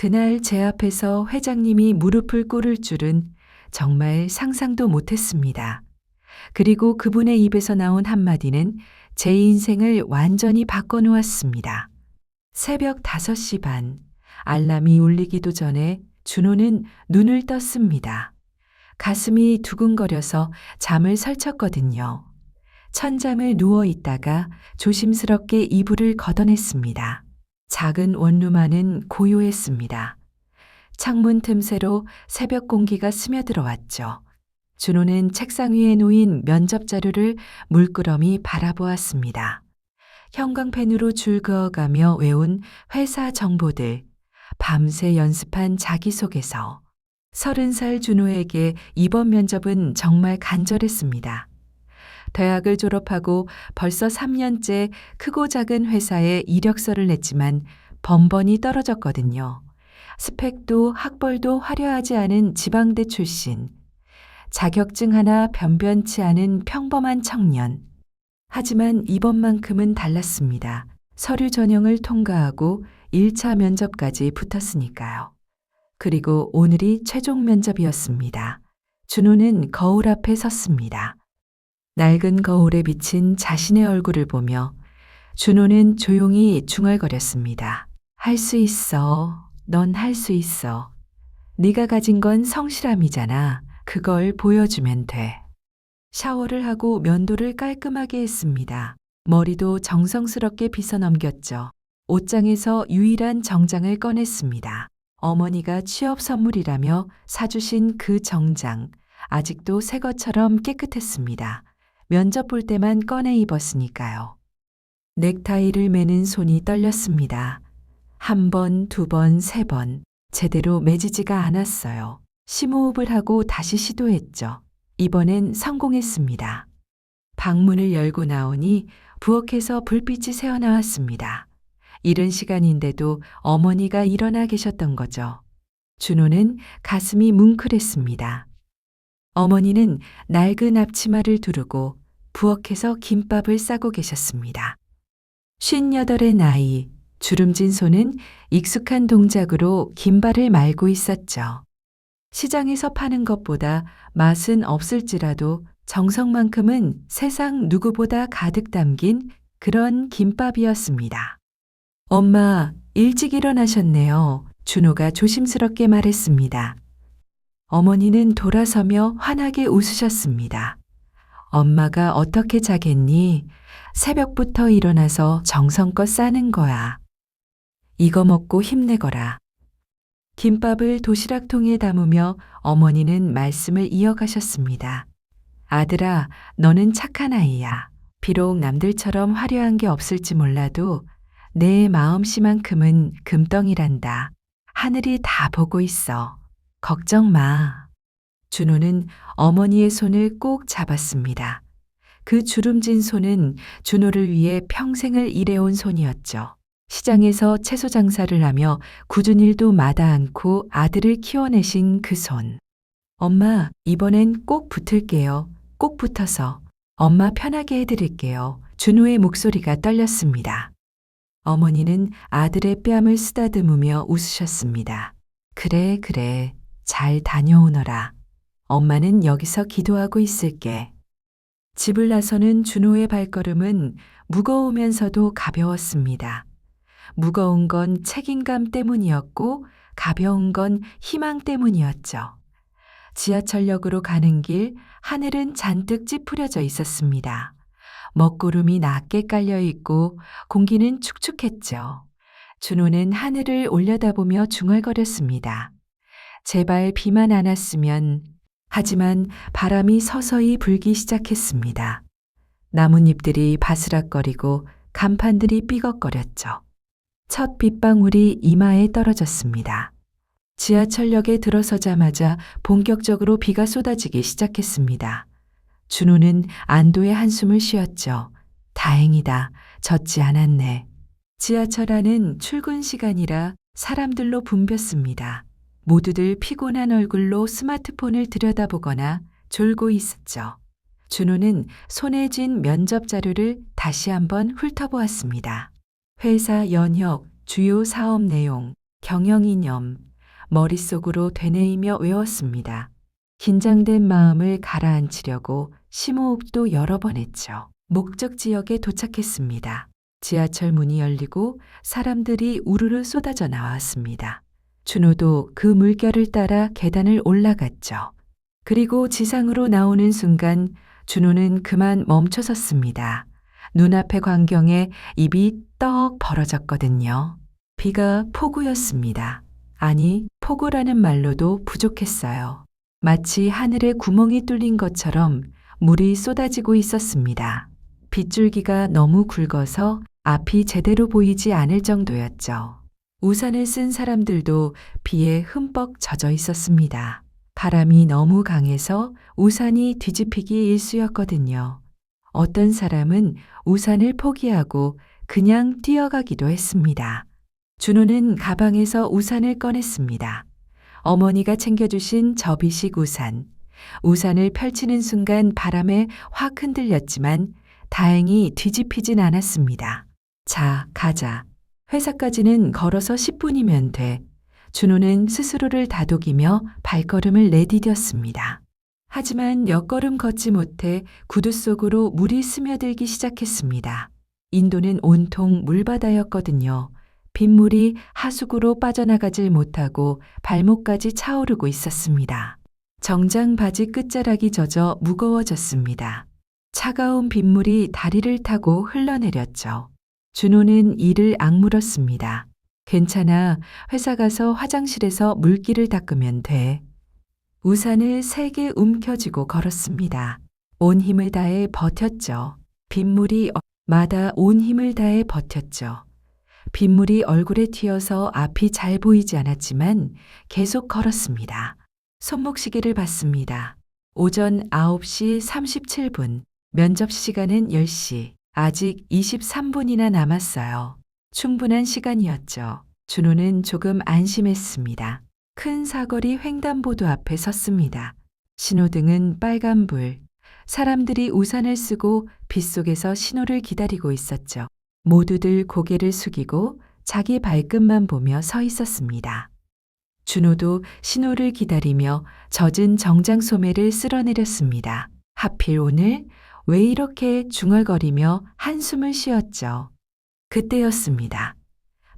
그날 제 앞에서 회장님이 무릎을 꿇을 줄은 정말 상상도 못했습니다. 그리고 그분의 입에서 나온 한마디는 제 인생을 완전히 바꿔놓았습니다. 새벽 5시 반, 알람이 울리기도 전에 준호는 눈을 떴습니다. 가슴이 두근거려서 잠을 설쳤거든요. 천장을 누워 있다가 조심스럽게 이불을 걷어냈습니다. 작은 원룸 안은 고요했습니다. 창문 틈새로 새벽 공기가 스며들어왔죠. 준호는 책상 위에 놓인 면접 자료를 물끄러미 바라보았습니다. 형광펜으로 줄 그어가며 외운 회사 정보들, 밤새 연습한 자기소개서. 30살 준호에게 이번 면접은 정말 간절했습니다. 대학을 졸업하고 벌써 3년째 크고 작은 회사에 이력서를 냈지만 번번이 떨어졌거든요. 스펙도 학벌도 화려하지 않은 지방대 출신. 자격증 하나 변변치 않은 평범한 청년. 하지만 이번만큼은 달랐습니다. 서류 전형을 통과하고 1차 면접까지 붙었으니까요. 그리고 오늘이 최종 면접이었습니다. 준호는 거울 앞에 섰습니다. 낡은 거울에 비친 자신의 얼굴을 보며 준호는 조용히 중얼거렸습니다. 할 수 있어. 넌 할 수 있어. 네가 가진 건 성실함이잖아. 그걸 보여주면 돼. 샤워를 하고 면도를 깔끔하게 했습니다. 머리도 정성스럽게 빗어 넘겼죠. 옷장에서 유일한 정장을 꺼냈습니다. 어머니가 취업 선물이라며 사주신 그 정장, 아직도 새 것처럼 깨끗했습니다. 면접 볼 때만 꺼내 입었으니까요. 넥타이를 매는 손이 떨렸습니다. 1번, 2번, 3번 제대로 매지지가 않았어요. 심호흡을 하고 다시 시도했죠. 이번엔 성공했습니다. 방문을 열고 나오니 부엌에서 불빛이 새어나왔습니다. 이른 시간인데도 어머니가 일어나 계셨던 거죠. 준호는 가슴이 뭉클했습니다. 어머니는 낡은 앞치마를 두르고 부엌에서 김밥을 싸고 계셨습니다. 58의 나이, 주름진 손은 익숙한 동작으로 김발을 말고 있었죠. 시장에서 파는 것보다 맛은 없을지라도 정성만큼은 세상 누구보다 가득 담긴 그런 김밥이었습니다. 엄마, 일찍 일어나셨네요. 준호가 조심스럽게 말했습니다. 어머니는 돌아서며 환하게 웃으셨습니다. 엄마가 어떻게 자겠니? 새벽부터 일어나서 정성껏 싸는 거야. 이거 먹고 힘내거라. 김밥을 도시락통에 담으며 어머니는 말씀을 이어가셨습니다. 아들아, 너는 착한 아이야. 비록 남들처럼 화려한 게 없을지 몰라도 내 마음씨만큼은 금덩이란다. 하늘이 다 보고 있어. 걱정 마. 준호는 어머니의 손을 꼭 잡았습니다. 그 주름진 손은 준호를 위해 평생을 일해온 손이었죠. 시장에서 채소 장사를 하며 굳은 일도 마다 않고 아들을 키워내신 그 손. 엄마, 이번엔 꼭 붙을게요. 꼭 붙어서 엄마 편하게 해드릴게요. 준호의 목소리가 떨렸습니다. 어머니는 아들의 뺨을 쓰다듬으며 웃으셨습니다. 그래, 그래. 잘 다녀오너라. 엄마는 여기서 기도하고 있을게. 집을 나서는 준호의 발걸음은 무거우면서도 가벼웠습니다. 무거운 건 책임감 때문이었고 가벼운 건 희망 때문이었죠. 지하철역으로 가는 길 하늘은 잔뜩 찌푸려져 있었습니다. 먹구름이 낮게 깔려 있고 공기는 축축했죠. 준호는 하늘을 올려다보며 중얼거렸습니다. 제발 비만 안 왔으면. 하지만 바람이 서서히 불기 시작했습니다. 나뭇잎들이 바스락거리고 간판들이 삐걱거렸죠. 첫 빗방울이 이마에 떨어졌습니다. 지하철역에 들어서자마자 본격적으로 비가 쏟아지기 시작했습니다. 준호는 안도의 한숨을 쉬었죠. 다행이다. 젖지 않았네. 지하철 안은 출근 시간이라 사람들로 붐볐습니다. 모두들 피곤한 얼굴로 스마트폰을 들여다보거나 졸고 있었죠. 준호는 손에 쥔 면접 자료를 다시 한번 훑어보았습니다. 회사 연혁, 주요 사업 내용, 경영이념, 머릿속으로 되뇌이며 외웠습니다. 긴장된 마음을 가라앉히려고 심호흡도 여러 번 했죠. 목적 지역에 도착했습니다. 지하철 문이 열리고 사람들이 우르르 쏟아져 나왔습니다. 준호도 그 물결을 따라 계단을 올라갔죠. 그리고 지상으로 나오는 순간 준호는 그만 멈춰섰습니다. 눈앞의 광경에 입이 떡 벌어졌거든요. 비가 폭우였습니다. 아니, 폭우라는 말로도 부족했어요. 마치 하늘에 구멍이 뚫린 것처럼 물이 쏟아지고 있었습니다. 빗줄기가 너무 굵어서 앞이 제대로 보이지 않을 정도였죠. 우산을 쓴 사람들도 비에 흠뻑 젖어 있었습니다. 바람이 너무 강해서 우산이 뒤집히기 일쑤였거든요. 어떤 사람은 우산을 포기하고 그냥 뛰어가기도 했습니다. 준호는 가방에서 우산을 꺼냈습니다. 어머니가 챙겨주신 접이식 우산. 우산을 펼치는 순간 바람에 확 흔들렸지만 다행히 뒤집히진 않았습니다. 자, 가자. 회사까지는 걸어서 10분이면 돼. 준호는 스스로를 다독이며 발걸음을 내디뎠습니다. 하지만 몇 걸음 걷지 못해 구두 속으로 물이 스며들기 시작했습니다. 인도는 온통 물바다였거든요. 빗물이 하수구로 빠져나가질 못하고 발목까지 차오르고 있었습니다. 정장 바지 끝자락이 젖어 무거워졌습니다. 차가운 빗물이 다리를 타고 흘러내렸죠. 준호는 이를 악물었습니다. 괜찮아. 회사 가서 화장실에서 물기를 닦으면 돼. 우산을 세게 움켜쥐고 걸었습니다. 온 힘을 다해 버텼죠. 빗물이 마다 온 힘을 다해 버텼죠. 빗물이 얼굴에 튀어서 앞이 잘 보이지 않았지만 계속 걸었습니다. 손목시계를 봤습니다. 오전 9시 37분, 면접 시간은 10시. 아직 23분이나 남았어요. 충분한 시간이었죠. 준호는 조금 안심했습니다. 큰 사거리 횡단보도 앞에 섰습니다. 신호등은 빨간불. 사람들이 우산을 쓰고 빗속에서 신호를 기다리고 있었죠. 모두들 고개를 숙이고 자기 발끝만 보며 서 있었습니다. 준호도 신호를 기다리며 젖은 정장 소매를 쓸어내렸습니다. 하필 오늘 왜 이렇게 중얼거리며 한숨을 쉬었죠. 그때였습니다.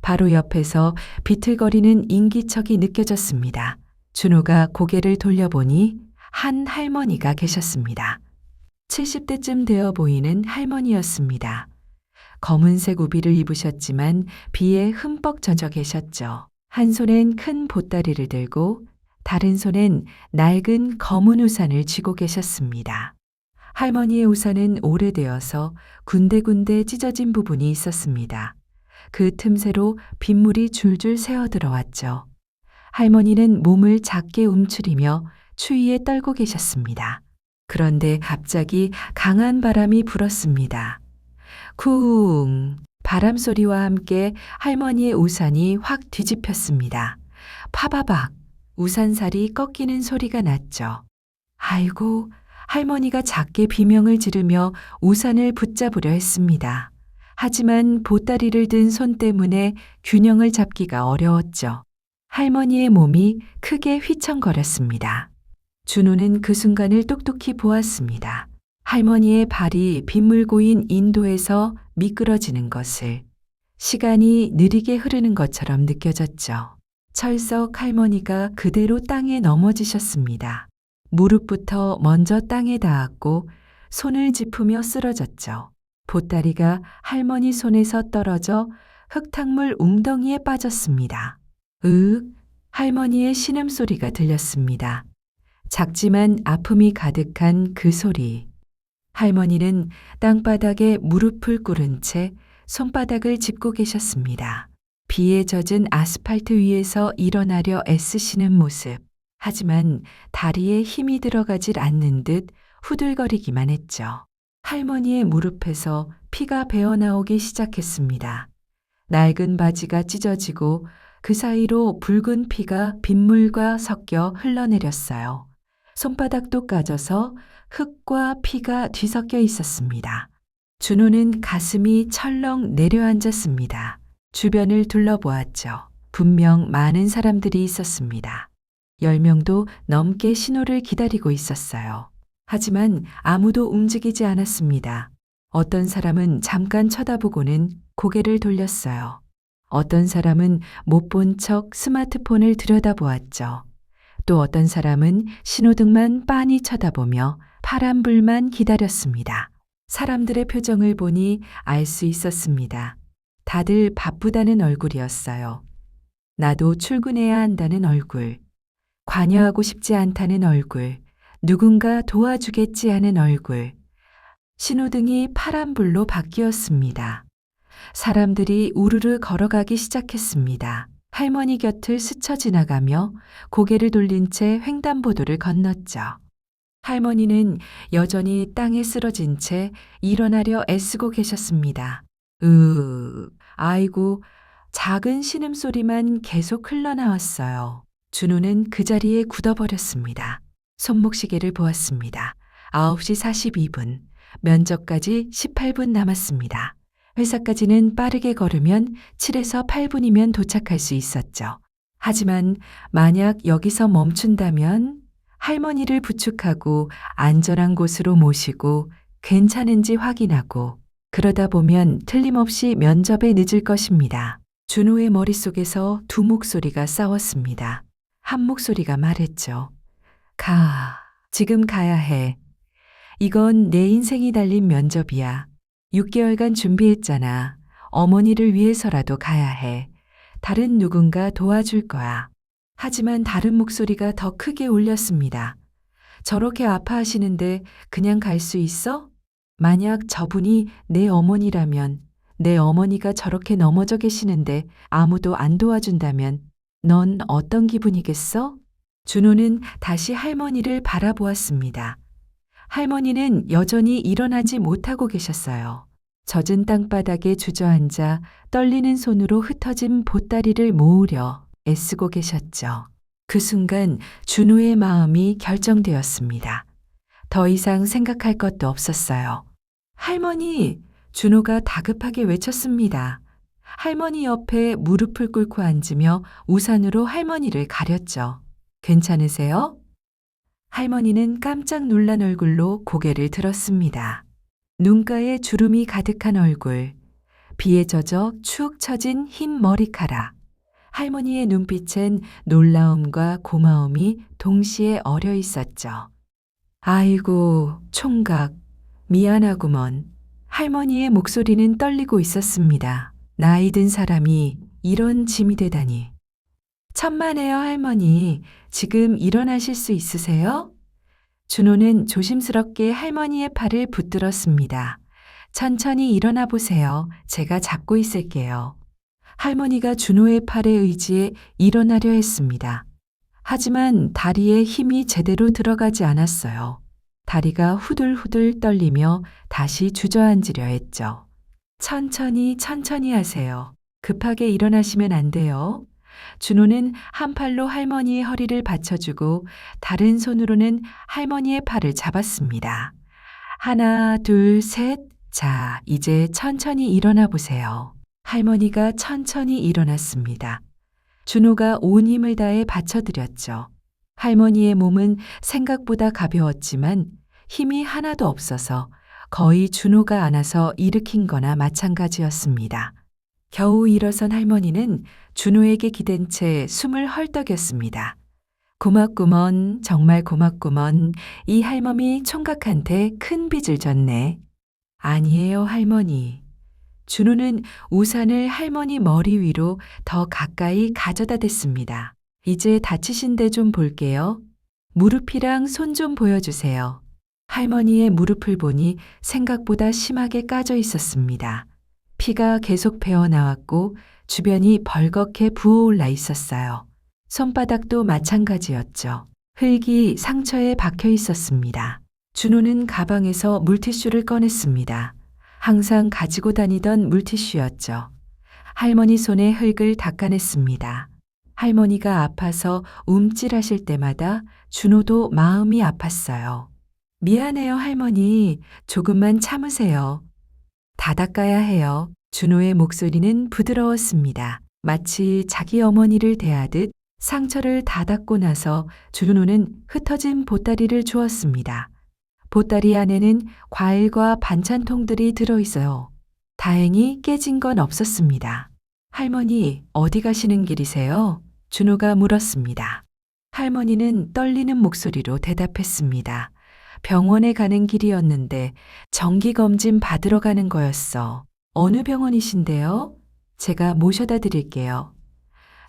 바로 옆에서 비틀거리는 인기척이 느껴졌습니다. 준호가 고개를 돌려보니 한 할머니가 계셨습니다. 70대쯤 되어 보이는 할머니였습니다. 검은색 우비를 입으셨지만 비에 흠뻑 젖어 계셨죠. 한 손엔 큰 보따리를 들고 다른 손엔 낡은 검은 우산을 쥐고 계셨습니다. 할머니의 우산은 오래되어서 군데군데 찢어진 부분이 있었습니다. 그 틈새로 빗물이 줄줄 새어 들어왔죠. 할머니는 몸을 작게 움츠리며 추위에 떨고 계셨습니다. 그런데 갑자기 강한 바람이 불었습니다. 쿵! 바람 소리와 함께 할머니의 우산이 확 뒤집혔습니다. 파바박! 우산살이 꺾이는 소리가 났죠. 아이고! 할머니가 작게 비명을 지르며 우산을 붙잡으려 했습니다. 하지만 보따리를 든 손 때문에 균형을 잡기가 어려웠죠. 할머니의 몸이 크게 휘청거렸습니다. 준호는 그 순간을 똑똑히 보았습니다. 할머니의 발이 빗물 고인 인도에서 미끄러지는 것을. 시간이 느리게 흐르는 것처럼 느껴졌죠. 철썩 할머니가 그대로 땅에 넘어지셨습니다. 무릎부터 먼저 땅에 닿았고 손을 짚으며 쓰러졌죠. 보따리가 할머니 손에서 떨어져 흙탕물 웅덩이에 빠졌습니다. 으윽! 할머니의 신음소리가 들렸습니다. 작지만 아픔이 가득한 그 소리. 할머니는 땅바닥에 무릎을 꿇은 채 손바닥을 짚고 계셨습니다. 비에 젖은 아스팔트 위에서 일어나려 애쓰시는 모습. 하지만 다리에 힘이 들어가질 않는 듯 후들거리기만 했죠. 할머니의 무릎에서 피가 배어나오기 시작했습니다. 낡은 바지가 찢어지고 그 사이로 붉은 피가 빗물과 섞여 흘러내렸어요. 손바닥도 까져서 흙과 피가 뒤섞여 있었습니다. 준호는 가슴이 철렁 내려앉았습니다. 주변을 둘러보았죠. 분명 많은 사람들이 있었습니다. 10명도 넘게 신호를 기다리고 있었어요. 하지만 아무도 움직이지 않았습니다. 어떤 사람은 잠깐 쳐다보고는 고개를 돌렸어요. 어떤 사람은 못 본 척 스마트폰을 들여다보았죠. 또 어떤 사람은 신호등만 빤히 쳐다보며 파란불만 기다렸습니다. 사람들의 표정을 보니 알 수 있었습니다. 다들 바쁘다는 얼굴이었어요. 나도 출근해야 한다는 얼굴, 관여하고 싶지 않다는 얼굴, 누군가 도와주겠지 하는 얼굴. 신호등이 파란불로 바뀌었습니다. 사람들이 우르르 걸어가기 시작했습니다. 할머니 곁을 스쳐 지나가며 고개를 돌린 채 횡단보도를 건넜죠. 할머니는 여전히 땅에 쓰러진 채 일어나려 애쓰고 계셨습니다. 아이고, 작은 신음소리만 계속 흘러나왔어요. 준호는 그 자리에 굳어버렸습니다. 손목시계를 보았습니다. 9시 42분, 면접까지 18분 남았습니다. 회사까지는 빠르게 걸으면 7에서 8분이면 도착할 수 있었죠. 하지만 만약 여기서 멈춘다면 할머니를 부축하고 안전한 곳으로 모시고 괜찮은지 확인하고 그러다 보면 틀림없이 면접에 늦을 것입니다. 준호의 머릿속에서 두 목소리가 싸웠습니다. 한 목소리가 말했죠. 지금 가야 해. 이건 내 인생이 달린 면접이야. 6개월간 준비했잖아. 어머니를 위해서라도 가야 해. 다른 누군가 도와줄 거야. 하지만 다른 목소리가 더 크게 울렸습니다. 저렇게 아파하시는데 그냥 갈 수 있어? 만약 저분이 내 어머니라면, 내 어머니가 저렇게 넘어져 계시는데 아무도 안 도와준다면 넌 어떤 기분이겠어? 준호는 다시 할머니를 바라보았습니다. 할머니는 여전히 일어나지 못하고 계셨어요. 젖은 땅바닥에 주저앉아 떨리는 손으로 흩어진 보따리를 모으려 애쓰고 계셨죠. 그 순간 준호의 마음이 결정되었습니다. 더 이상 생각할 것도 없었어요. 할머니! 준호가 다급하게 외쳤습니다. 할머니 옆에 무릎을 꿇고 앉으며 우산으로 할머니를 가렸죠. 괜찮으세요? 할머니는 깜짝 놀란 얼굴로 고개를 들었습니다. 눈가에 주름이 가득한 얼굴, 비에 젖어 축 처진 흰 머리카락. 할머니의 눈빛엔 놀라움과 고마움이 동시에 어려 있었죠. 아이고, 총각, 미안하구먼. 할머니의 목소리는 떨리고 있었습니다. 나이 든 사람이 이런 짐이 되다니. 천만에요, 할머니. 지금 일어나실 수 있으세요? 준호는 조심스럽게 할머니의 팔을 붙들었습니다. 천천히 일어나 보세요. 제가 잡고 있을게요. 할머니가 준호의 팔에 의지해 일어나려 했습니다. 하지만 다리에 힘이 제대로 들어가지 않았어요. 다리가 후들후들 떨리며 다시 주저앉으려 했죠. 천천히 하세요. 급하게 일어나시면 안 돼요. 준호는 한 팔로 할머니의 허리를 받쳐주고 다른 손으로는 할머니의 팔을 잡았습니다. 하나, 둘, 셋. 자, 이제 천천히 일어나 보세요. 할머니가 천천히 일어났습니다. 준호가 온 힘을 다해 받쳐드렸죠. 할머니의 몸은 생각보다 가벼웠지만 힘이 하나도 없어서 거의 준호가 안아서 일으킨 거나 마찬가지였습니다. 겨우 일어선 할머니는 준호에게 기댄 채 숨을 헐떡였습니다. 고맙구먼, 정말 고맙구먼. 이 할멈이 총각한테 큰 빚을 졌네. 아니에요, 할머니. 준호는 우산을 할머니 머리 위로 더 가까이 가져다 댔습니다. 이제 다치신 데 좀 볼게요. 무릎이랑 손 좀 보여주세요. 할머니의 무릎을 보니 생각보다 심하게 까져 있었습니다. 피가 계속 배어나왔고 주변이 벌겋게 부어올라 있었어요. 손바닥도 마찬가지였죠. 흙이 상처에 박혀 있었습니다. 준호는 가방에서 물티슈를 꺼냈습니다. 항상 가지고 다니던 물티슈였죠. 할머니 손에 흙을 닦아냈습니다. 할머니가 아파서 움찔하실 때마다 준호도 마음이 아팠어요. 미안해요, 할머니. 조금만 참으세요. 다 닦아야 해요. 준호의 목소리는 부드러웠습니다. 마치 자기 어머니를 대하듯 상처를 다 닦고 나서 준호는 흩어진 보따리를 주었습니다. 보따리 안에는 과일과 반찬통들이 들어있어요. 다행히 깨진 건 없었습니다. 할머니, 어디 가시는 길이세요? 준호가 물었습니다. 할머니는 떨리는 목소리로 대답했습니다. 병원에 가는 길이었는데 정기검진 받으러 가는 거였어. 어느 병원이신데요? 제가 모셔다 드릴게요.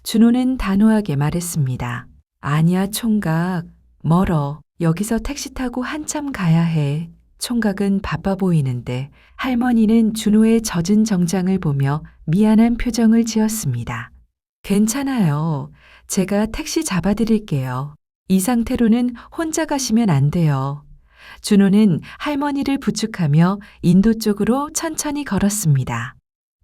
준호는 단호하게 말했습니다. 아니야, 총각. 멀어. 여기서 택시 타고 한참 가야 해. 총각은 바빠 보이는데 할머니는 준호의 젖은 정장을 보며 미안한 표정을 지었습니다. 괜찮아요. 제가 택시 잡아드릴게요. 이 상태로는 혼자 가시면 안 돼요. 준호는 할머니를 부축하며 인도 쪽으로 천천히 걸었습니다.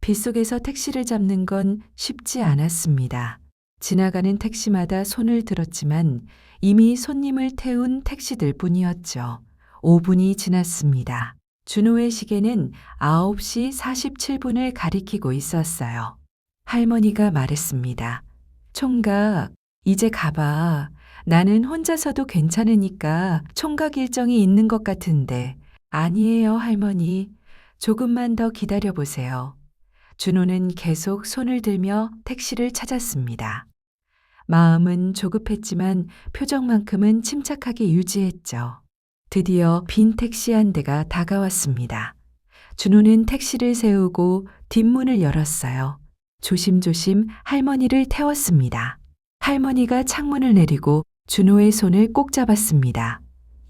빗속에서 택시를 잡는 건 쉽지 않았습니다. 지나가는 택시마다 손을 들었지만 이미 손님을 태운 택시들 뿐이었죠. 5분이 지났습니다. 준호의 시계는 9시 47분을 가리키고 있었어요. 할머니가 말했습니다. 총각, 이제 가봐. 나는 혼자서도 괜찮으니까 총각 일정이 있는 것 같은데. 아니에요, 할머니. 조금만 더 기다려보세요. 준호는 계속 손을 들며 택시를 찾았습니다. 마음은 조급했지만 표정만큼은 침착하게 유지했죠. 드디어 빈 택시 한 대가 다가왔습니다. 준호는 택시를 세우고 뒷문을 열었어요. 조심조심 할머니를 태웠습니다. 할머니가 창문을 내리고 준호의 손을 꼭 잡았습니다.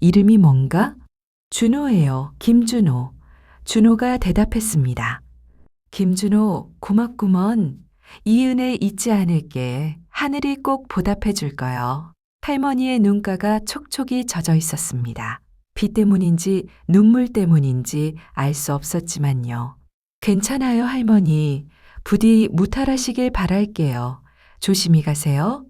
이름이 뭔가? 준호예요. 김준호. 준호가 대답했습니다. 김준호, 고맙구먼. 이 은혜 잊지 않을게. 하늘이 꼭 보답해 줄 거요. 할머니의 눈가가 촉촉이 젖어 있었습니다. 비 때문인지 눈물 때문인지 알 수 없었지만요. 괜찮아요, 할머니. 부디 무탈하시길 바랄게요. 조심히 가세요.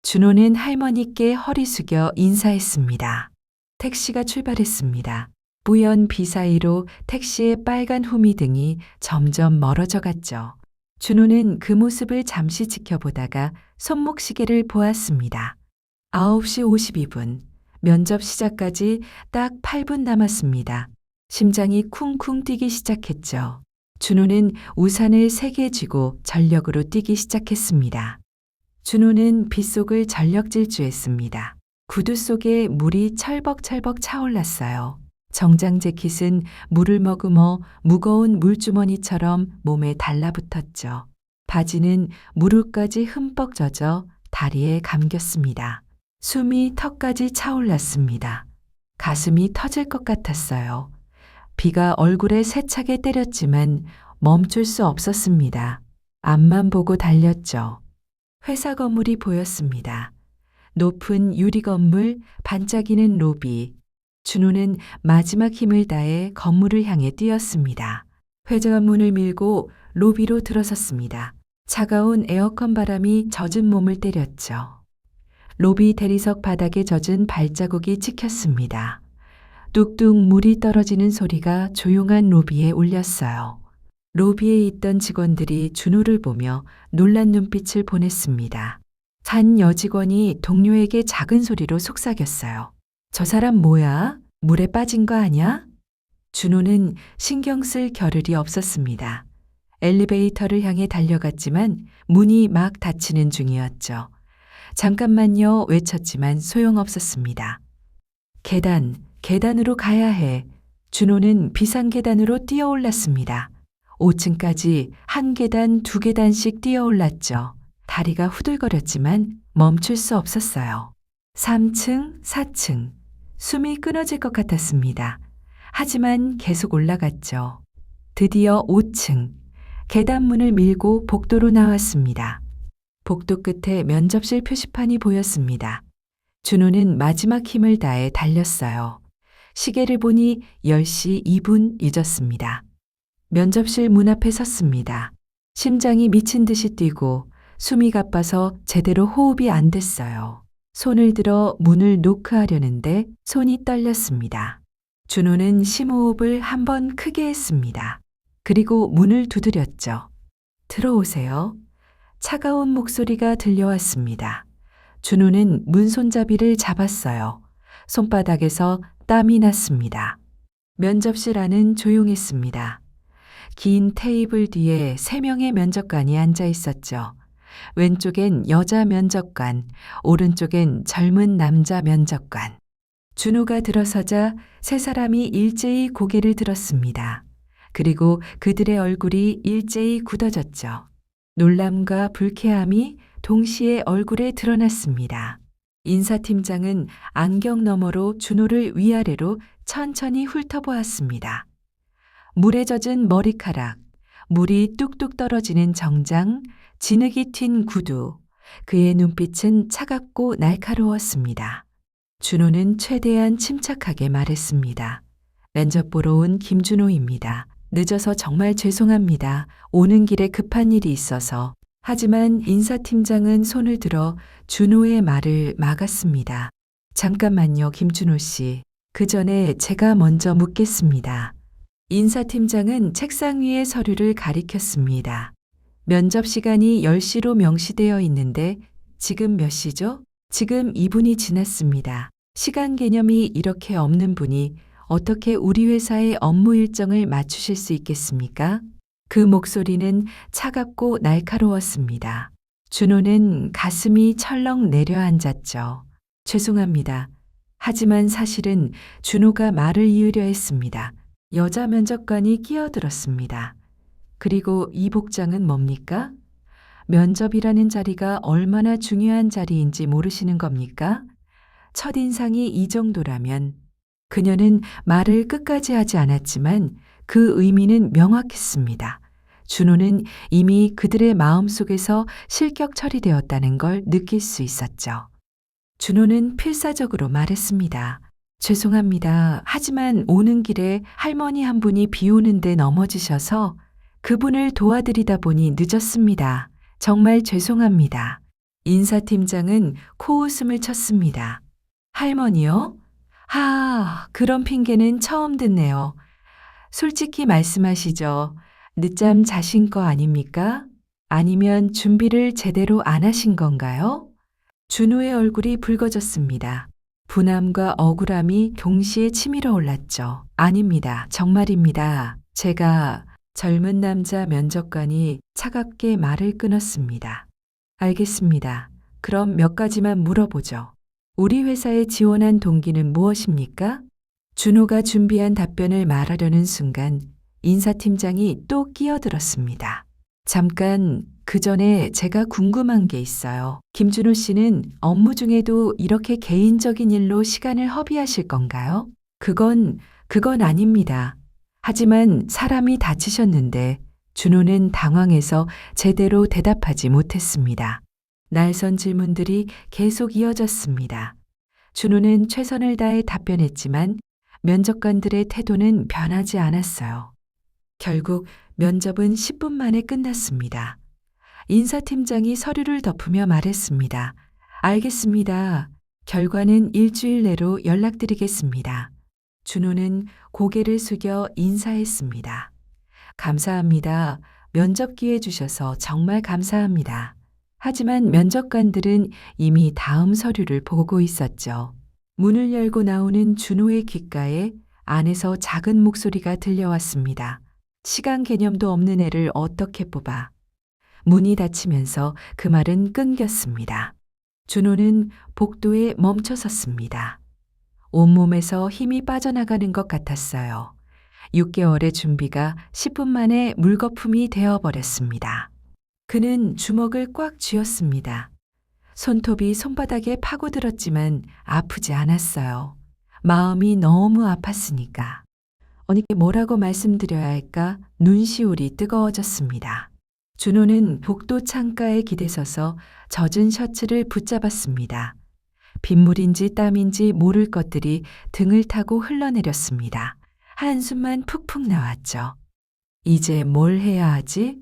준호는 할머니께 허리 숙여 인사했습니다. 택시가 출발했습니다. 뿌연 비 사이로 택시의 빨간 후미등이 점점 멀어져 갔죠. 준호는 그 모습을 잠시 지켜보다가 손목시계를 보았습니다. 9시 52분, 면접 시작까지 딱 8분 남았습니다. 심장이 쿵쿵 뛰기 시작했죠. 준호는 우산을 3개 쥐고 전력으로 뛰기 시작했습니다. 준호는 빗속을 전력 질주했습니다. 구두 속에 물이 철벅철벅 차올랐어요. 정장 재킷은 물을 머금어 무거운 물주머니처럼 몸에 달라붙었죠. 바지는 무릎까지 흠뻑 젖어 다리에 감겼습니다. 숨이 턱까지 차올랐습니다. 가슴이 터질 것 같았어요. 비가 얼굴에 세차게 때렸지만 멈출 수 없었습니다. 앞만 보고 달렸죠. 회사 건물이 보였습니다. 높은 유리 건물, 반짝이는 로비. 준호는 마지막 힘을 다해 건물을 향해 뛰었습니다. 회전문을 밀고 로비로 들어섰습니다. 차가운 에어컨 바람이 젖은 몸을 때렸죠. 로비 대리석 바닥에 젖은 발자국이 찍혔습니다. 뚝뚝 물이 떨어지는 소리가 조용한 로비에 울렸어요. 로비에 있던 직원들이 준호를 보며 놀란 눈빛을 보냈습니다. 한 여직원이 동료에게 작은 소리로 속삭였어요. 저 사람 뭐야? 물에 빠진 거 아냐? 준호는 신경 쓸 겨를이 없었습니다. 엘리베이터를 향해 달려갔지만 문이 막 닫히는 중이었죠. 잠깐만요 외쳤지만 소용없었습니다. 계단으로 가야 해. 준호는 비상계단으로 뛰어올랐습니다. 5층까지 한 계단, 2계단씩 뛰어올랐죠. 다리가 후들거렸지만 멈출 수 없었어요. 3층, 4층. 숨이 끊어질 것 같았습니다. 하지만 계속 올라갔죠. 드디어 5층. 계단문을 밀고 복도로 나왔습니다. 복도 끝에 면접실 표시판이 보였습니다. 준호는 마지막 힘을 다해 달렸어요. 시계를 보니 10시 2분 잊었습니다. 면접실 문 앞에 섰습니다. 심장이 미친 듯이 뛰고 숨이 가빠서 제대로 호흡이 안 됐어요. 손을 들어 문을 노크하려는데 손이 떨렸습니다. 준호는 심호흡을 한 번 크게 했습니다. 그리고 문을 두드렸죠. 들어오세요. 차가운 목소리가 들려왔습니다. 준호는 문손잡이를 잡았어요. 손바닥에서 땀이 났습니다. 면접실 안은 조용했습니다. 긴 테이블 뒤에 3명의 면접관이 앉아 있었죠. 왼쪽엔 여자 면접관, 오른쪽엔 젊은 남자 면접관. 준호가 들어서자 3사람이 일제히 고개를 들었습니다. 그리고 그들의 얼굴이 일제히 굳어졌죠. 놀람과 불쾌함이 동시에 얼굴에 드러났습니다. 인사팀장은 안경 너머로 준호를 위아래로 천천히 훑어보았습니다. 물에 젖은 머리카락, 물이 뚝뚝 떨어지는 정장, 진흙이 튄 구두, 그의 눈빛은 차갑고 날카로웠습니다. 준호는 최대한 침착하게 말했습니다. 면접 보러 온 김준호입니다. 늦어서 정말 죄송합니다. 오는 길에 급한 일이 있어서. 하지만 인사팀장은 손을 들어 준호의 말을 막았습니다. 잠깐만요, 김준호 씨. 그 전에 제가 먼저 묻겠습니다. 인사팀장은 책상 위의 서류를 가리켰습니다. 면접 시간이 10시로 명시되어 있는데 지금 몇 시죠? 지금 2분이 지났습니다. 시간 개념이 이렇게 없는 분이 어떻게 우리 회사의 업무 일정을 맞추실 수 있겠습니까? 그 목소리는 차갑고 날카로웠습니다. 준호는 가슴이 철렁 내려앉았죠. 죄송합니다. 하지만 사실은 준호가 말을 이으려 했습니다. 여자 면접관이 끼어들었습니다. 그리고 이 복장은 뭡니까? 면접이라는 자리가 얼마나 중요한 자리인지 모르시는 겁니까? 첫인상이 이 정도라면 그녀는 말을 끝까지 하지 않았지만 그 의미는 명확했습니다. 준호는 이미 그들의 마음속에서 실격 처리되었다는 걸 느낄 수 있었죠. 준호는 필사적으로 말했습니다. 죄송합니다. 하지만 오는 길에 할머니 한 분이 비 오는데 넘어지셔서 그분을 도와드리다 보니 늦었습니다. 정말 죄송합니다. 인사팀장은 코웃음을 쳤습니다. 할머니요? 그런 핑계는 처음 듣네요. 솔직히 말씀하시죠. 늦잠 자신 거 아닙니까? 아니면 준비를 제대로 안 하신 건가요? 준호의 얼굴이 붉어졌습니다. 분함과 억울함이 동시에 치밀어 올랐죠. 아닙니다. 정말입니다. 제가 젊은 남자 면접관이 차갑게 말을 끊었습니다. 알겠습니다. 그럼 몇 가지만 물어보죠. 우리 회사에 지원한 동기는 무엇입니까? 준호가 준비한 답변을 말하려는 순간 인사팀장이 또 끼어들었습니다. 잠깐, 그 전에 제가 궁금한 게 있어요. 김준호 씨는 업무 중에도 이렇게 개인적인 일로 시간을 허비하실 건가요? 그건 아닙니다. 하지만 사람이 다치셨는데 준호는 당황해서 제대로 대답하지 못했습니다. 날선 질문들이 계속 이어졌습니다. 준호는 최선을 다해 답변했지만 면접관들의 태도는 변하지 않았어요. 결국 면접은 10분 만에 끝났습니다. 인사팀장이 서류를 덮으며 말했습니다. 알겠습니다. 결과는 일주일 내로 연락드리겠습니다. 준호는 고개를 숙여 인사했습니다. 감사합니다. 면접 기회 주셔서 정말 감사합니다. 하지만 면접관들은 이미 다음 서류를 보고 있었죠. 문을 열고 나오는 준호의 귓가에 안에서 작은 목소리가 들려왔습니다. 시간 개념도 없는 애를 어떻게 뽑아. 문이 닫히면서 그 말은 끊겼습니다. 준호는 복도에 멈춰 섰습니다. 온몸에서 힘이 빠져나가는 것 같았어요. 6개월의 준비가 10분 만에 물거품이 되어버렸습니다. 그는 주먹을 꽉 쥐었습니다. 손톱이 손바닥에 파고들었지만 아프지 않았어요. 마음이 너무 아팠으니까. 어느께 뭐라고 말씀드려야 할까 눈시울이 뜨거워졌습니다. 준호는 복도 창가에 기대서서 젖은 셔츠를 붙잡았습니다. 빗물인지 땀인지 모를 것들이 등을 타고 흘러내렸습니다. 한숨만 푹푹 나왔죠. 이제 뭘 해야 하지?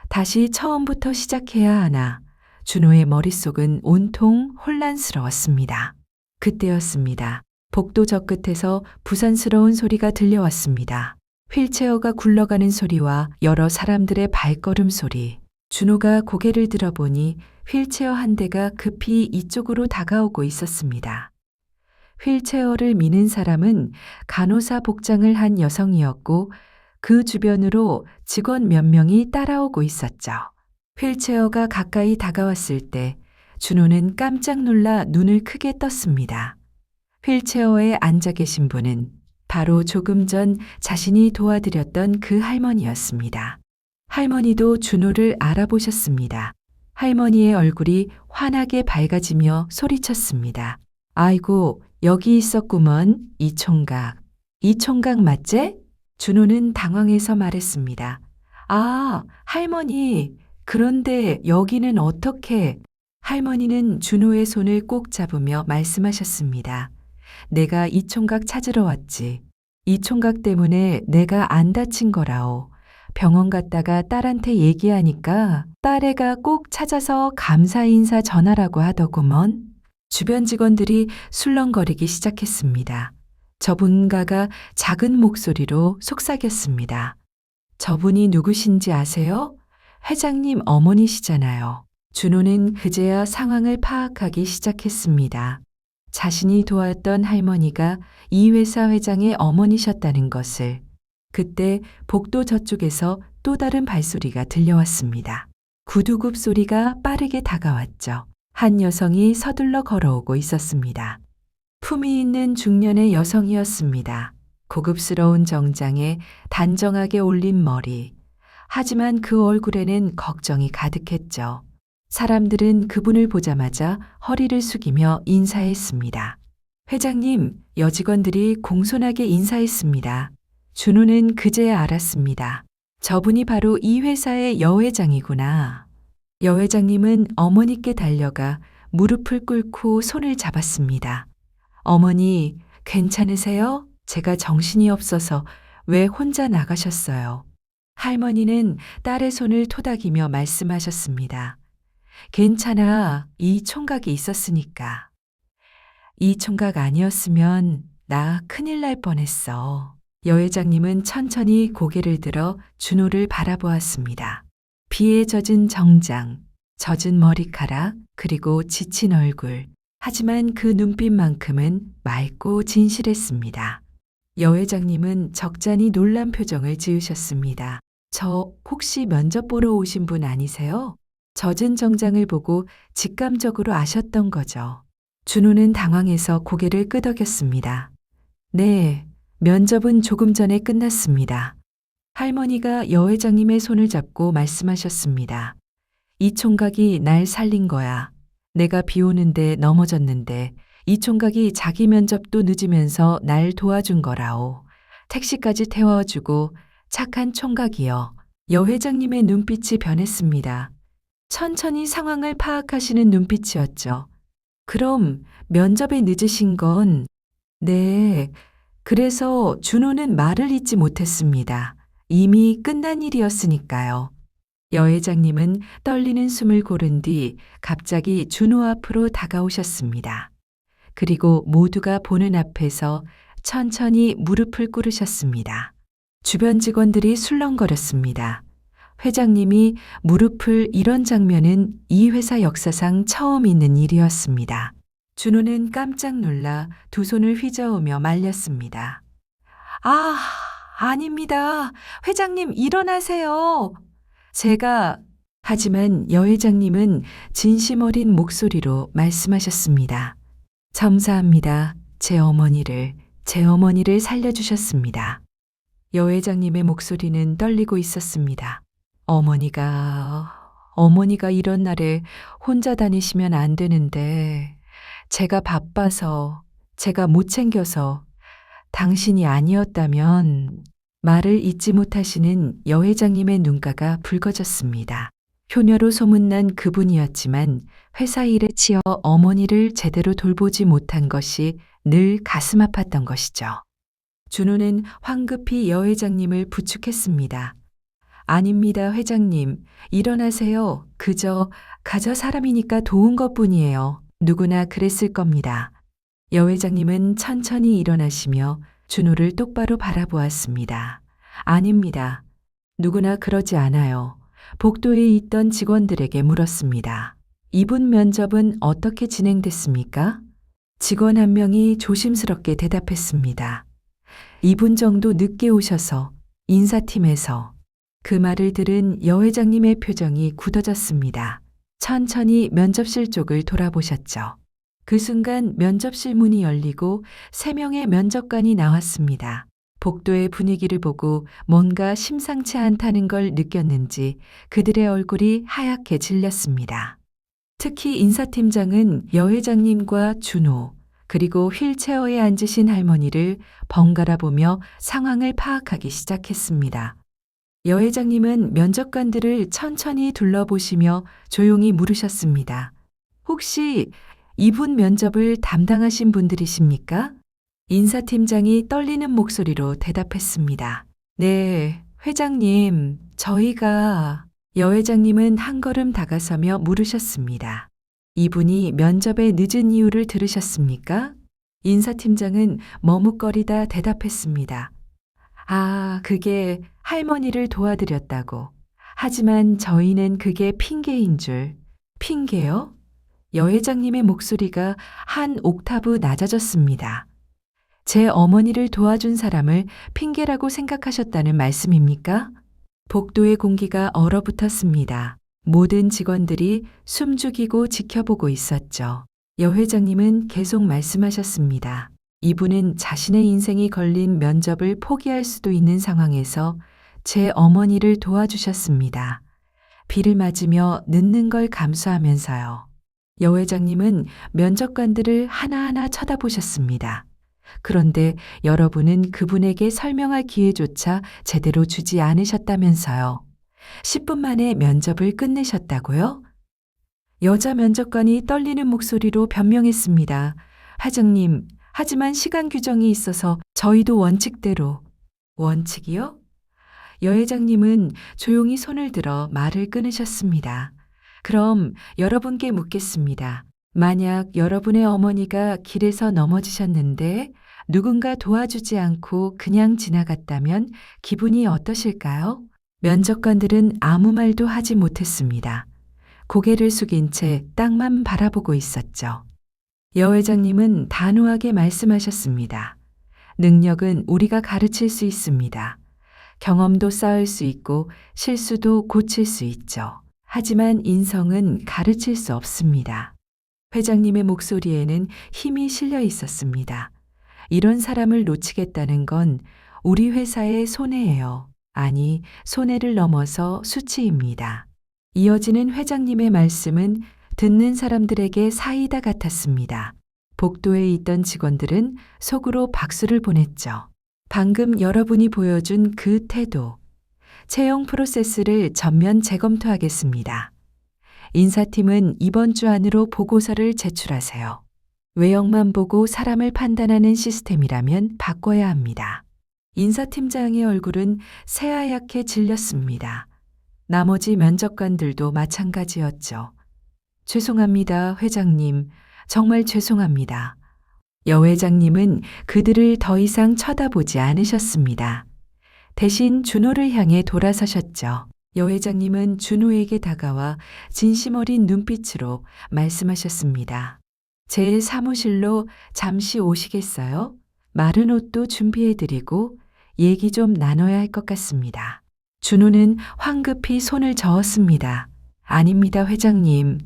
다시 처음부터 시작해야 하나. 준호의 머릿속은 온통 혼란스러웠습니다. 그때였습니다. 복도 저 끝에서 부산스러운 소리가 들려왔습니다. 휠체어가 굴러가는 소리와 여러 사람들의 발걸음 소리. 준호가 고개를 들어보니 휠체어 한 대가 급히 이쪽으로 다가오고 있었습니다. 휠체어를 미는 사람은 간호사 복장을 한 여성이었고 그 주변으로 직원 몇 명이 따라오고 있었죠. 휠체어가 가까이 다가왔을 때 준호는 깜짝 놀라 눈을 크게 떴습니다. 휠체어에 앉아 계신 분은 바로 조금 전 자신이 도와드렸던 그 할머니였습니다. 할머니도 준호를 알아보셨습니다. 할머니의 얼굴이 환하게 밝아지며 소리쳤습니다. 아이고, 여기 있었구먼, 이 총각. 이 총각 맞제? 준호는 당황해서 말했습니다. 아, 할머니, 그런데 여기는 어떻게? 할머니는 준호의 손을 꼭 잡으며 말씀하셨습니다. 내가 이 총각 찾으러 왔지. 이 총각 때문에 내가 안 다친 거라오. 병원 갔다가 딸한테 얘기하니까 딸애가 꼭 찾아서 감사 인사 전하라고 하더구먼. 주변 직원들이 술렁거리기 시작했습니다. 저분가가 작은 목소리로 속삭였습니다. 저분이 누구신지 아세요? 회장님 어머니시잖아요. 준호는 그제야 상황을 파악하기 시작했습니다. 자신이 도왔던 할머니가 이 회사 회장의 어머니셨다는 것을. 그때 복도 저쪽에서 또 다른 발소리가 들려왔습니다. 구두굽 소리가 빠르게 다가왔죠. 한 여성이 서둘러 걸어오고 있었습니다. 품위 있는 중년의 여성이었습니다. 고급스러운 정장에 단정하게 올린 머리. 하지만 그 얼굴에는 걱정이 가득했죠. 사람들은 그분을 보자마자 허리를 숙이며 인사했습니다. 회장님, 여직원들이 공손하게 인사했습니다. 준호는 그제야 알았습니다. 저분이 바로 이 회사의 여회장이구나. 여회장님은 어머니께 달려가 무릎을 꿇고 손을 잡았습니다. 어머니, 괜찮으세요? 제가 정신이 없어서 왜 혼자 나가셨어요? 할머니는 딸의 손을 토닥이며 말씀하셨습니다. 괜찮아. 이 총각이 있었으니까. 이 총각 아니었으면 나 큰일 날 뻔했어. 여회장님은 천천히 고개를 들어 준호를 바라보았습니다. 비에 젖은 정장, 젖은 머리카락, 그리고 지친 얼굴. 하지만 그 눈빛만큼은 맑고 진실했습니다. 여회장님은 적잖이 놀란 표정을 지으셨습니다. 저 혹시 면접 보러 오신 분 아니세요? 젖은 정장을 보고 직감적으로 아셨던 거죠. 준호는 당황해서 고개를 끄덕였습니다. 네, 면접은 조금 전에 끝났습니다. 할머니가 여회장님의 손을 잡고 말씀하셨습니다. 이 총각이 날 살린 거야. 내가 비 오는데 넘어졌는데 이 총각이 자기 면접도 늦으면서 날 도와준 거라오. 택시까지 태워주고 착한 총각이여. 여회장님의 눈빛이 변했습니다. 천천히 상황을 파악하시는 눈빛이었죠. 그럼 면접에 늦으신 건? 네, 그래서 준호는 말을 잇지 못했습니다. 이미 끝난 일이었으니까요. 여회장님은 떨리는 숨을 고른 뒤 갑자기 준호 앞으로 다가오셨습니다. 그리고 모두가 보는 앞에서 천천히 무릎을 꿇으셨습니다. 주변 직원들이 술렁거렸습니다. 회장님이 무릎을 이런 장면은 이 회사 역사상 처음 있는 일이었습니다. 준호는 깜짝 놀라 두 손을 휘저으며 말렸습니다. 아, 아닙니다. 회장님 일어나세요. 하지만 여회장님은 진심 어린 목소리로 말씀하셨습니다. 감사합니다. 제 어머니를 살려주셨습니다. 여회장님의 목소리는 떨리고 있었습니다. 어머니가 이런 날에 혼자 다니시면 안 되는데, 제가 바빠서, 제가 못 챙겨서, 당신이 아니었다면, 말을 잊지 못하시는 여회장님의 눈가가 붉어졌습니다. 효녀로 소문난 그분이었지만 회사 일에 치여 어머니를 제대로 돌보지 못한 것이 늘 가슴 아팠던 것이죠. 준호는 황급히 여회장님을 부축했습니다. 아닙니다, 회장님. 일어나세요. 그저 사람이니까 도운 것뿐이에요. 누구나 그랬을 겁니다. 여회장님은 천천히 일어나시며 준호를 똑바로 바라보았습니다. 아닙니다. 누구나 그러지 않아요. 복도에 있던 직원들에게 물었습니다. 이분 면접은 어떻게 진행됐습니까? 직원 한 명이 조심스럽게 대답했습니다. 2분 정도 늦게 오셔서 인사팀에서. 그 말을 들은 여 회장님의 표정이 굳어졌습니다. 천천히 면접실 쪽을 돌아보셨죠. 그 순간 면접실 문이 열리고 3명의 면접관이 나왔습니다. 복도의 분위기를 보고 뭔가 심상치 않다는 걸 느꼈는지 그들의 얼굴이 하얗게 질렸습니다. 특히 인사팀장은 여 회장님과 준호, 그리고 휠체어에 앉으신 할머니를 번갈아 보며 상황을 파악하기 시작했습니다. 여 회장님은 면접관들을 천천히 둘러보시며 조용히 물으셨습니다. 혹시 이분 면접을 담당하신 분들이십니까? 인사팀장이 떨리는 목소리로 대답했습니다. 네, 회장님, 저희가... 여 회장님은 한 걸음 다가서며 물으셨습니다. 이분이 면접에 늦은 이유를 들으셨습니까? 인사팀장은 머뭇거리다 대답했습니다. 아, 그게 할머니를 도와드렸다고. 하지만 저희는 그게 핑계인 줄. 핑계요? 여 회장님의 목소리가 한 옥타브 낮아졌습니다. 제 어머니를 도와준 사람을 핑계라고 생각하셨다는 말씀입니까? 복도의 공기가 얼어붙었습니다. 모든 직원들이 숨죽이고 지켜보고 있었죠. 여 회장님은 계속 말씀하셨습니다. 이분은 자신의 인생이 걸린 면접을 포기할 수도 있는 상황에서 제 어머니를 도와주셨습니다. 비를 맞으며 늦는 걸 감수하면서요. 여 회장님은 면접관들을 하나하나 쳐다보셨습니다. 그런데 여러분은 그분에게 설명할 기회조차 제대로 주지 않으셨다면서요. 10분 만에 면접을 끝내셨다고요? 여자 면접관이 떨리는 목소리로 변명했습니다. 회장님, 하지만 시간 규정이 있어서 저희도 원칙대로. 원칙이요? 여 회장님은 조용히 손을 들어 말을 끊으셨습니다. 그럼 여러분께 묻겠습니다. 만약 여러분의 어머니가 길에서 넘어지셨는데 누군가 도와주지 않고 그냥 지나갔다면 기분이 어떠실까요? 면접관들은 아무 말도 하지 못했습니다. 고개를 숙인 채 땅만 바라보고 있었죠. 여 회장님은 단호하게 말씀하셨습니다. 능력은 우리가 가르칠 수 있습니다. 경험도 쌓을 수 있고 실수도 고칠 수 있죠. 하지만 인성은 가르칠 수 없습니다. 회장님의 목소리에는 힘이 실려 있었습니다. 이런 사람을 놓치겠다는 건 우리 회사의 손해예요. 아니, 손해를 넘어서 수치입니다. 이어지는 회장님의 말씀은 듣는 사람들에게 사이다 같았습니다. 복도에 있던 직원들은 속으로 박수를 보냈죠. 방금 여러분이 보여준 그 태도, 채용 프로세스를 전면 재검토하겠습니다. 인사팀은 이번 주 안으로 보고서를 제출하세요. 외형만 보고 사람을 판단하는 시스템이라면 바꿔야 합니다. 인사팀장의 얼굴은 새하얗게 질렸습니다. 나머지 면접관들도 마찬가지였죠. 죄송합니다, 회장님. 정말 죄송합니다. 여 회장님은 그들을 더 이상 쳐다보지 않으셨습니다. 대신 준호를 향해 돌아서셨죠. 여 회장님은 준호에게 다가와 진심 어린 눈빛으로 말씀하셨습니다. 제 사무실로 잠시 오시겠어요? 마른 옷도 준비해드리고 얘기 좀 나눠야 할 것 같습니다. 준호는 황급히 손을 저었습니다. 아닙니다, 회장님.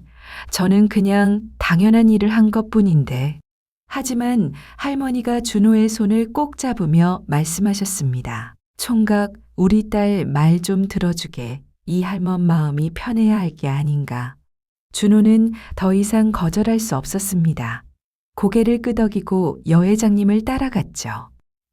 저는 그냥 당연한 일을 한 것뿐인데. 하지만 할머니가 준호의 손을 꼭 잡으며 말씀하셨습니다. 총각, 우리 딸 말 좀 들어주게. 이 할멈 마음이 편해야 할 게 아닌가. 준호는 더 이상 거절할 수 없었습니다. 고개를 끄덕이고 여 회장님을 따라갔죠.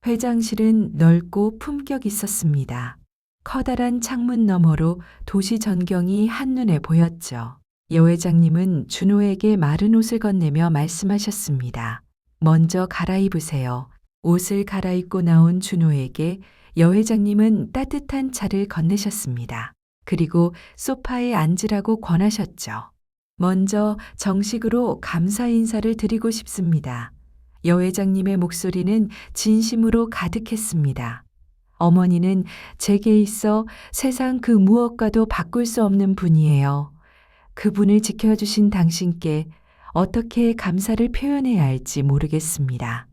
회장실은 넓고 품격 있었습니다. 커다란 창문 너머로 도시 전경이 한눈에 보였죠. 여 회장님은 준호에게 마른 옷을 건네며 말씀하셨습니다. 먼저 갈아입으세요. 옷을 갈아입고 나온 준호에게 여 회장님은 따뜻한 차를 건네셨습니다. 그리고 소파에 앉으라고 권하셨죠. 먼저 정식으로 감사 인사를 드리고 싶습니다. 여 회장님의 목소리는 진심으로 가득했습니다. 어머니는 제게 있어 세상 그 무엇과도 바꿀 수 없는 분이에요. 그분을 지켜주신 당신께 어떻게 감사를 표현해야 할지 모르겠습니다.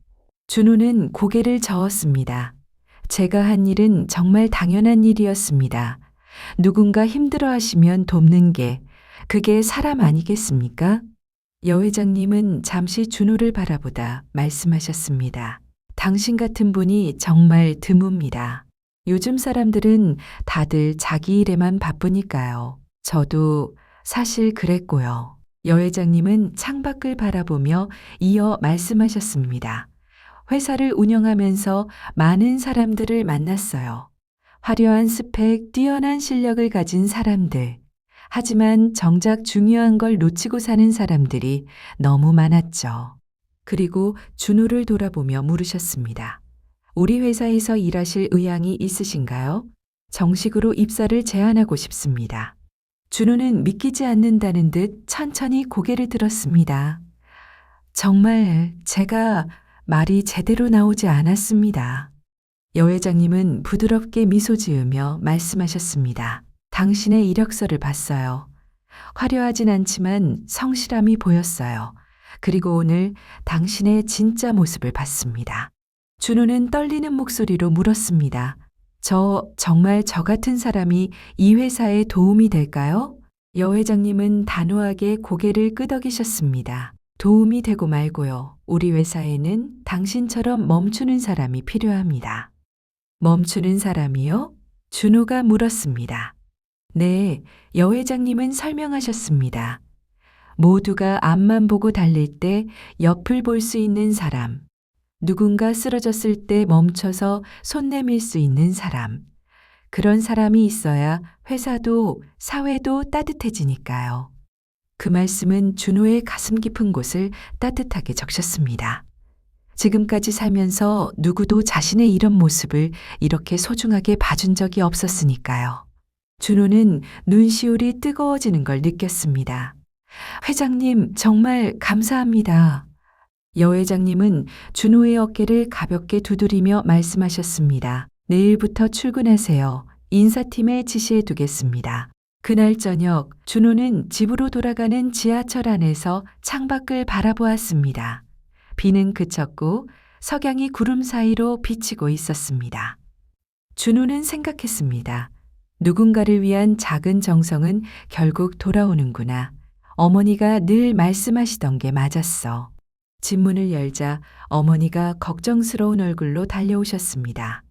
준호는 고개를 저었습니다. 제가 한 일은 정말 당연한 일이었습니다. 누군가 힘들어 하시면 돕는 게 그게 사람 아니겠습니까? 여 회장님은 잠시 준호를 바라보다 말씀하셨습니다. 당신 같은 분이 정말 드뭅니다. 요즘 사람들은 다들 자기 일에만 바쁘니까요. 저도 사실 그랬고요. 여 회장님은 창밖을 바라보며 이어 말씀하셨습니다. 회사를 운영하면서 많은 사람들을 만났어요. 화려한 스펙, 뛰어난 실력을 가진 사람들. 하지만 정작 중요한 걸 놓치고 사는 사람들이 너무 많았죠. 그리고 준호를 돌아보며 물으셨습니다. 우리 회사에서 일하실 의향이 있으신가요? 정식으로 입사를 제안하고 싶습니다. 준호는 믿기지 않는다는 듯 천천히 고개를 들었습니다. 정말 제가 말이 제대로 나오지 않았습니다. 여 회장님은 부드럽게 미소 지으며 말씀하셨습니다. 당신의 이력서를 봤어요. 화려하진 않지만 성실함이 보였어요. 그리고 오늘 당신의 진짜 모습을 봤습니다. 준호는 떨리는 목소리로 물었습니다. 정말 저 같은 사람이 이 회사에 도움이 될까요? 여 회장님은 단호하게 고개를 끄덕이셨습니다. 도움이 되고 말고요. 우리 회사에는 당신처럼 멈추는 사람이 필요합니다. 멈추는 사람이요? 준호가 물었습니다. 네, 여 회장님은 설명하셨습니다. 모두가 앞만 보고 달릴 때 옆을 볼 수 있는 사람, 누군가 쓰러졌을 때 멈춰서 손 내밀 수 있는 사람, 그런 사람이 있어야 회사도 사회도 따뜻해지니까요. 그 말씀은 준호의 가슴 깊은 곳을 따뜻하게 적셨습니다. 지금까지 살면서 누구도 자신의 이런 모습을 이렇게 소중하게 봐준 적이 없었으니까요. 준호는 눈시울이 뜨거워지는 걸 느꼈습니다. 회장님, 정말 감사합니다. 여 회장님은 준호의 어깨를 가볍게 두드리며 말씀하셨습니다. 내일부터 출근하세요. 인사팀에 지시해 두겠습니다. 그날 저녁 준호는 집으로 돌아가는 지하철 안에서 창밖을 바라보았습니다. 비는 그쳤고 석양이 구름 사이로 비치고 있었습니다. 준호는 생각했습니다. 누군가를 위한 작은 정성은 결국 돌아오는구나. 어머니가 늘 말씀하시던 게 맞았어. 집문을 열자 어머니가 걱정스러운 얼굴로 달려오셨습니다.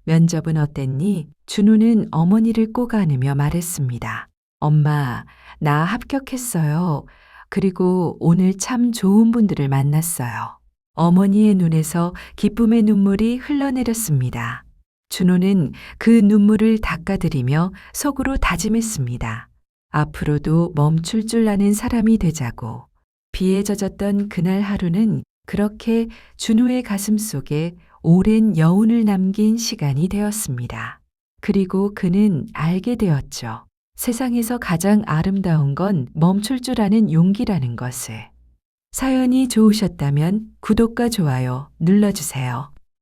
면접은 어땠니? 준호는 어머니를 꼭 안으며 말했습니다. 엄마, 나 합격했어요. 그리고 오늘 참 좋은 분들을 만났어요. 어머니의 눈에서 기쁨의 눈물이 흘러내렸습니다. 준호는 그 눈물을 닦아드리며 속으로 다짐했습니다. 앞으로도 멈출 줄 아는 사람이 되자고. 비에 젖었던 그날 하루는 그렇게 준호의 가슴 속에 오랜 여운을 남긴 시간이 되었습니다. 그리고 그는 알게 되었죠. 세상에서 가장 아름다운 건 멈출 줄 아는 용기라는 것을. 사연이 좋으셨다면 구독과 좋아요 눌러주세요.